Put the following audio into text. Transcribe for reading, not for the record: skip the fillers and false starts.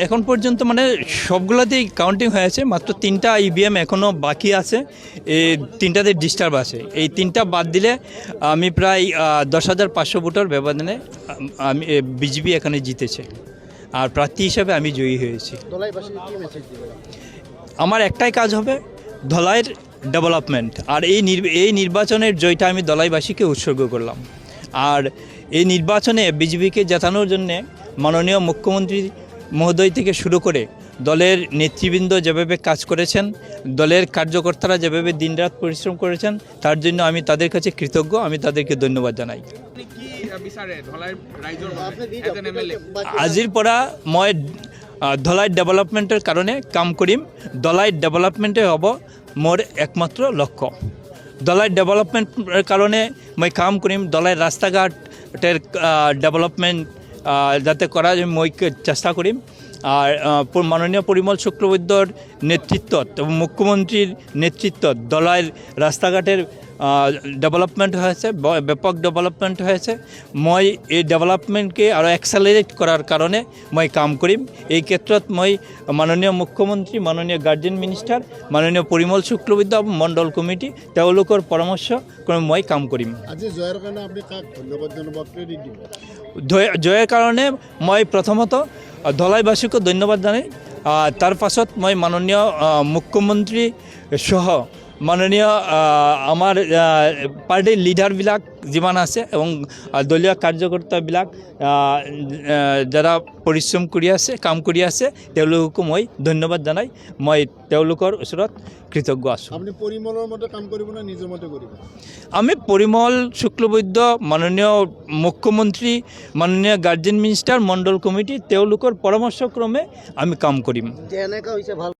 এখন পর্যন্ত মানে সবগুলোতেই কাউন্টিং হয়েছে, মাত্র 3টা ইভিএম এখনও বাকি আছে, এই 3টাতে ডিস্টার্ব আছে। এই 3টা বাদ দিলে আমি প্রায় 10,500 ভোটার ব্যবধানে আমি বিজেপি এখানে জিতেছে, আর প্রার্থী হিসাবে আমি জয়ী হয়েছি। আমার একটাই কাজ হবে, ধলাইয়ের ডেভেলপমেন্ট, আর এই নির্বাচনের জয়টা আমি ধলাইবাসীকে উৎসর্গ করলাম। আর এই নির্বাচনে বিজেপিকে জেতানোর জন্যে মাননীয় মুখ্যমন্ত্রী মহোদয় থেকে শুরু করে দলের নেতৃবৃন্দ যেভাবে কাজ করেছেন, দলের কার্যকর্তারা যেভাবে দিনরাত পরিশ্রম করেছেন, তার জন্য আমি তাদের কাছে কৃতজ্ঞ, আমি তাদেরকে ধন্যবাদ জানাই। আজিৰ পৰা মই ধলাই ডেভেলপমেণ্টৰ কাৰণে কাম কৰিম। ধলাই ডেভেলপমেণ্টে হ'ব মোৰ একমাত্ৰ লক্ষ্য। ধলাই ডেভেলপমেণ্টৰ কাৰণে মই কাম কৰিম। ধলাই ৰাস্তা ঘাটের ডেভেলপমেন্ট যাতে করা যায় মই চেষ্টা করিম। আর মাননীয় পরিমল শুক্লবৈদ্যর নেতৃত্বত এবং মুখ্যমন্ত্রীর নেতৃত্বত ধলাইয়ের রাস্তাঘাটের ডেভেলপমেন্ট হয়েছে, ব্যাপক ডেভেলপমেন্ট হয়েছে। মই এই ডেভেলপমেন্টকে আরও এক্সেলারেট করার কারণে মই কাম করিম। এই ক্ষেত্ৰত মই মাননীয় মুখ্যমন্ত্রী, মাননীয় গার্জেন মিনিষ্টার, মাননীয় পরিমল শুক্লবৈদ্য মণ্ডল কমিটি তেওঁলোকৰ পৰামৰ্শ ক্ৰমে মই কাম কৰিম। আজি জয়ের কারণে আপনি কাক ধন্যবাদ জানাব, ক্রেডিট দিব? জয়ের কারণে মই প্রথমত ধলাইবাসীকে ধন্যবাদ জানাই। তার পাছত মই মাননীয় মুখ্যমন্ত্রী সহ মাননীয় আমার পার্টির লিডারবিলাক যিমান আছে এবং দলীয় কার্যকর্তাবিলাক যারা পরিশ্রম কৰি আছে, কাম কৰি আছে, তেওঁলোককো মই ধন্যবাদ জানাই মই তেওঁলোকৰ ওচৰত কৃতজ্ঞ আছোঁ। আপনি পরিমলের মতো কাম করব না নিজের মতো করব? আমি পরিমল শুক্লবৈদ্য, মাননীয় মুখ্যমন্ত্রী, মাননীয় গার্জেন মিনিষ্টার, মণ্ডল কমিটি তেওঁলোকৰ পৰামৰ্শক্ৰমে আমি কাম কৰিম।